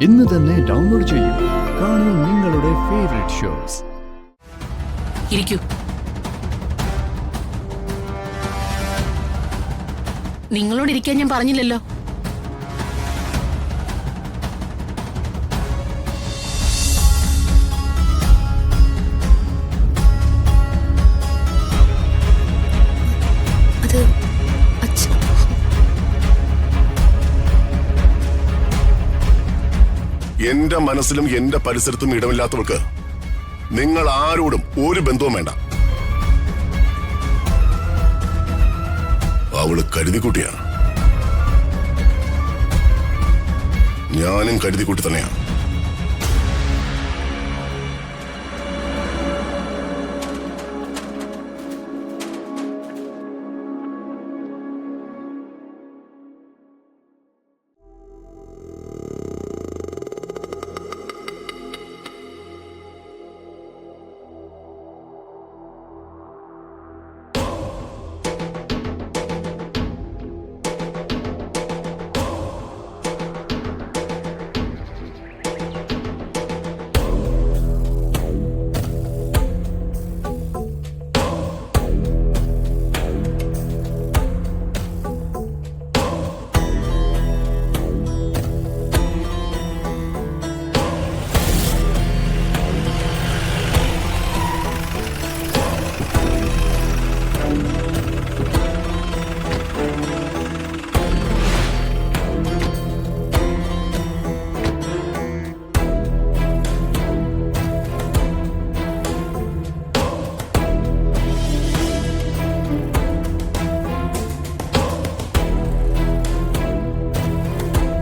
ഇന്ന് തന്നെ ഡൗൺലോഡ് ചെയ്യൂ. കാണൂ നിങ്ങളുടെ ഫേവറേറ്റ് ഷോസ്. ഇരിക്കൂ. നിങ്ങളോട് ഇരിക്കാൻ ഞാൻ പറഞ്ഞില്ലല്ലോ. എന്റെ മനസ്സിലും എന്റെ പരിസരത്തും ഇടമില്ലാത്തവൾക്ക് നിങ്ങൾ ആരോടും ഒരു ബന്ധവും വേണ്ട. അവള് കരുതിക്കുട്ടിയാ, ഞാനും കരുതിക്കുട്ടി തന്നെയാ.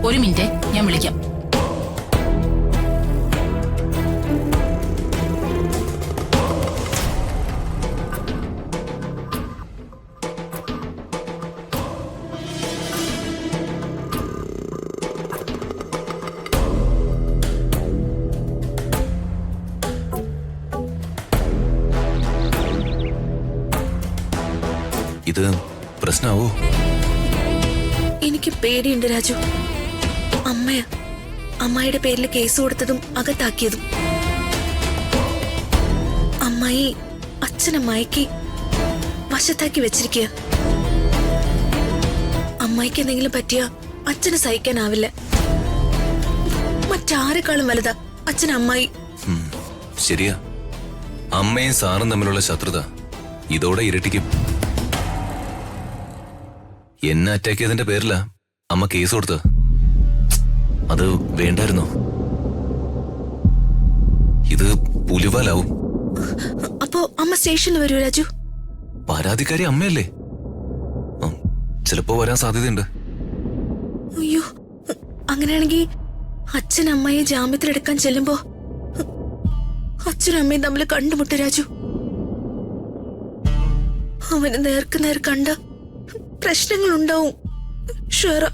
ഒരു മിനിറ്റ്, ഞാൻ വിളിക്കാം. ഇത് പ്രശ്നാവോ? എനിക്ക് പേടിയുണ്ട് രാജു. അമ്മായിയുടെ പേരിൽ കേസ് കൊടുത്തതും അകത്താക്കിയതും. അമ്മായി അച്ഛനെ മയക്കി വശത്താക്കി വെച്ചിരിക്കുക. അമ്മായിക്ക് എന്തെങ്കിലും പറ്റിയ അച്ഛന് സഹിക്കാനാവില്ല. മറ്റാരെക്കാളും വലുതാ അച്ഛൻ അമ്മായി. ശരിയാ, അമ്മയും സാറും തമ്മിലുള്ള ശത്രുത ഇതോടെ ഇരട്ടിക്കും. എന്നെ അറ്റാക്ക് ചെയ്തതിന്റെ പേരിലാ അമ്മ കേസ് കൊടുത്തത്. അത് വേണ്ടായിരുന്നോ? ഇത് പുലിവാലാവും. അപ്പോ അമ്മ സ്റ്റേഷനിൽ വരൂ രാജു. പരാതിക്കാരി അമ്മയല്ലേ, ചിലപ്പോ വരാൻ സാധ്യതയുണ്ട്. അയ്യോ, അങ്ങനെയാണെങ്കിൽ അച്ഛൻ അമ്മയെ ജാമ്യത്തിലെടുക്കാൻ ചെല്ലുമ്പോ അച്ഛനും അമ്മയും തമ്മിൽ കണ്ടുമുട്ട രാജു. അവന് നേർക്ക് നേർ കണ്ട പ്രശ്നങ്ങൾ ഉണ്ടാവും. ഷുവറ.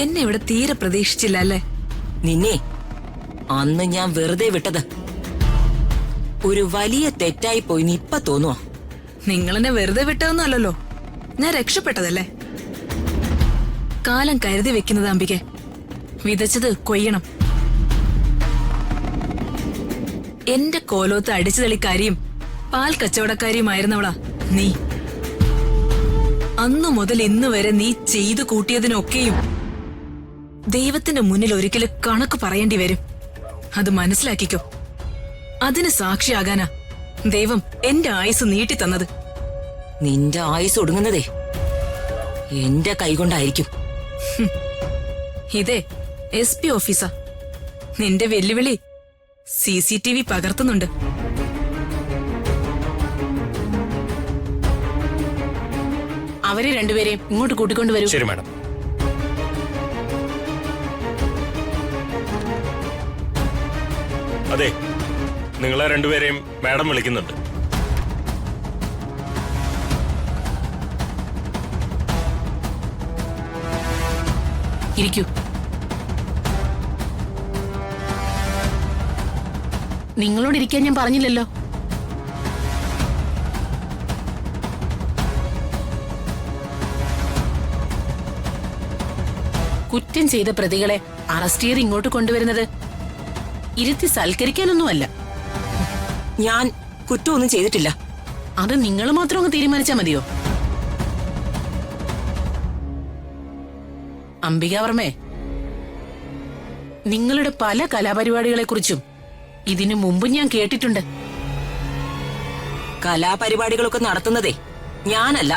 എന്നെ ഇവിടെ തീരെ പ്രതീക്ഷിച്ചില്ല അല്ലേ? നിന്നെ അന്ന് ഞാൻ വെറുതെ വിട്ടത് ഒരു വലിയ തെറ്റായി പോയി ഇപ്പൊ തോന്നുവോ? നിങ്ങളെന്നെ വെറുതെ വിട്ടതൊന്നും അല്ലല്ലോ, ഞാൻ രക്ഷപ്പെട്ടതല്ലേ. കാലം കരുതി വെക്കുന്നത് അംബികെ, വിതച്ചത് കൊയ്യണം. എന്റെ കോലോത്ത് അടിച്ചു തളിക്കാരിയും പാൽ കച്ചവടക്കാരിയുമായിരുന്നവളാ നീ. അന്നു മുതൽ ഇന്ന് വരെ നീ ചെയ്തു കൂട്ടിയതിനൊക്കെയും ദൈവത്തിന്റെ മുന്നിൽ ഒരിക്കലും കണക്ക് പറയേണ്ടി വരും. അത് മനസ്സിലാക്കിക്കോ. അതിന് സാക്ഷിയാകാനാ ദൈവം എന്റെ ആയുസ് നീട്ടിത്തന്നത്. നിന്റെ ആയുസ് ഒടുങ്ങുന്നതേ എന്റെ കൈകൊണ്ടായിരിക്കും. ഇതേ SP ഓഫീസാ. നിന്റെ വെല്ലുവിളി CCTV പകർത്തുന്നുണ്ട്. അവരെ രണ്ടുപേരെയും ഇങ്ങോട്ട് കൂട്ടിക്കൊണ്ടുവരൂ. ശരി മാഡം. അതെ, നിങ്ങളെ രണ്ടുപേരെയും മാഡം വിളിക്കുന്നുണ്ട്. ഇരിക്കൂ. നിങ്ങളോട് ഇരിക്കാൻ ഞാൻ പറഞ്ഞില്ലല്ലോ. കുറ്റം ചെയ്ത പ്രതികളെ അറസ്റ്റ് ചെയ്ത് ഇങ്ങോട്ട് കൊണ്ടുവരുന്നത് ഇരുത്തി സൽക്കരിക്കാനൊന്നുമല്ല. ഞാൻ കുറ്റമൊന്നും ചെയ്തിട്ടില്ല. അത് നിങ്ങൾ മാത്രം അങ്ങ് തീരുമാനിച്ചാ മതിയോ? അംബികാവർമ്മേ, നിങ്ങളുടെ പല കലാപരിപാടികളെ കുറിച്ചും ഇതിനു മുമ്പ് ഞാൻ കേട്ടിട്ടുണ്ട്. കലാപരിപാടികളൊക്കെ നടത്തുന്നതേ ഞാനല്ല.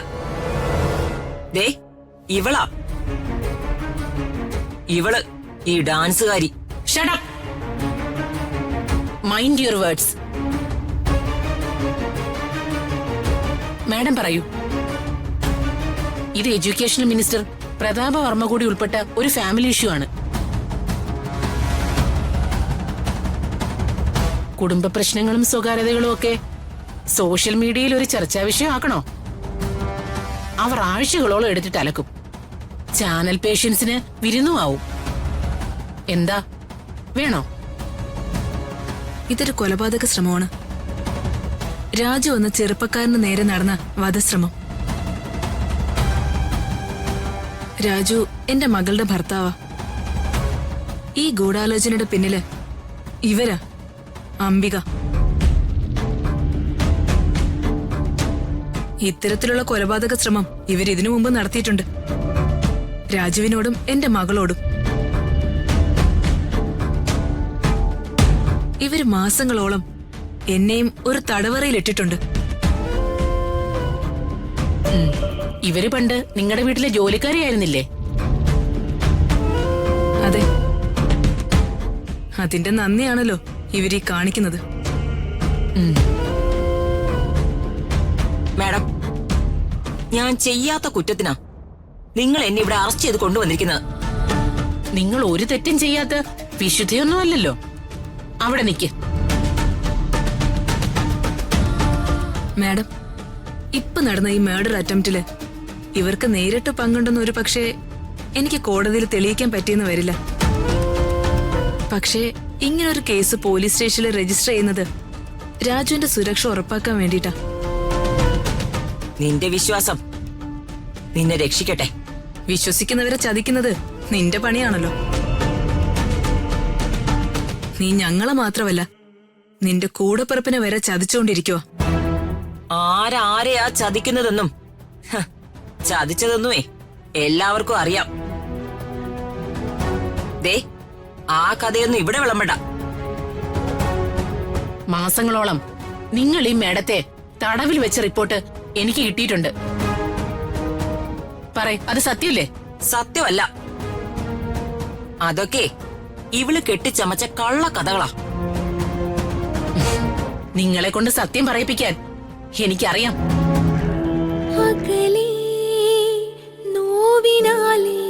ദേ ഇവളാ. ഇവള് ഈ ഡാൻസുകാരി. Shut up. Mind your words. Madam പറയൂ. ഇത് എഡ്യൂക്കേഷൻ മിനിസ്റ്റർ പ്രതാപ വർമ്മ കൂടി ഉൾപ്പെട്ട ഒരു ഫാമിലി ഇഷ്യൂ ആണ്. കുടുംബ പ്രശ്നങ്ങളും സ്വകാര്യതകളും ഒക്കെ സോഷ്യൽ മീഡിയയിൽ ഒരു ചർച്ചാ വിഷയമാക്കണോ? അവർ ആഴ്ചകളോളം എടുത്തിട്ട് അലക്കും. ചാനൽ പേഷ്യൻസിന് വിരുന്നുമാവും. എന്താ വേണോ? ഇതൊരു കൊലപാതക ശ്രമമാണ്. രാജു എന്ന ചെറുപ്പക്കാരന് നേരെ നടന്ന വധശ്രമം. രാജു എന്റെ മകളുടെ ഭർത്താവാ. ഈ ഗൂഢാലോചനയുടെ പിന്നില് ഇവരാ, അംബിക. ഇത്തരത്തിലുള്ള കൊലപാതക ശ്രമം ഇവരിതിനു മുമ്പ് നടത്തിയിട്ടുണ്ട്. രാജുവിനോടും എന്റെ മകളോടും. ഇവര് മാസങ്ങളോളം എന്നെയും ഒരു തടവറയിലിട്ടിട്ടുണ്ട്. ഇവര് പണ്ട് നിങ്ങളുടെ വീട്ടിലെ ജോലിക്കാരിയായിരുന്നില്ലേ? അതെ, അതിന്റെ നന്ദിയാണല്ലോ ഇവരീ കാണിക്കുന്നത്. മാഡം, ഞാൻ ചെയ്യാത്ത കുറ്റത്തിനാ നിങ്ങൾ എന്നെ ഇവിടെ അറസ്റ്റ് ചെയ്ത് കൊണ്ടുവന്നിരിക്കുന്നത്. നിങ്ങൾ ഒരു തെറ്റും ചെയ്യാത്ത വിശുദ്ധിയൊന്നും അല്ലല്ലോ. അവിടെ നിൽക്ക്. മാഡം, ഇപ്പൊ നടന്ന ഈ മർഡർ അറ്റംപ്റ്റില് ഇവർക്ക് നേരിട്ട് പങ്കുണ്ടെന്ന് ഒരു പക്ഷേ എനിക്ക് കോടതിയിൽ തെളിയിക്കാൻ പറ്റിയെന്ന് വരില്ല. പക്ഷേ ഇങ്ങനൊരു കേസ് പോലീസ് സ്റ്റേഷനിൽ രജിസ്റ്റർ ചെയ്യുന്നത് രാജുവിന്റെ സുരക്ഷ ഉറപ്പാക്കാൻ വേണ്ടിട്ടാ. നിന്റെ വിശ്വാസം നിന്നെ രക്ഷിക്കട്ടെ. വിശ്വസിക്കുന്നവരെ ചതിക്കുന്നത് നിന്റെ പണിയാണല്ലോ. നീ ഞങ്ങളെ മാത്രമല്ല, നിന്റെ കൂടപ്പിറപ്പിനെ വരെ ചതിച്ചുകൊണ്ടിരിക്കുക. ആരാരെയാ ചതിക്കുന്നതെന്നും ചതിച്ചതെന്നുമേ എല്ലാവർക്കും അറിയാം. ദേ ആ കഥയൊന്നും ഇവിടെ വിളമ്പണ്ട. മാസങ്ങളോളം നിങ്ങൾ ഈ മേഡത്തെ തടവിൽ വെച്ച റിപ്പോർട്ട് എനിക്ക് കിട്ടിയിട്ടുണ്ട്. പറയ്, അത് സത്യമല്ലേ? സത്യമല്ല. അതൊക്കെ ഇവള് കെട്ടിച്ചമച്ച കള്ള കഥകളാ. നിങ്ങളെ കൊണ്ട് സത്യം പറയിപ്പിക്കാൻ എനിക്കറിയാം. അകലേ നോവിനാലേ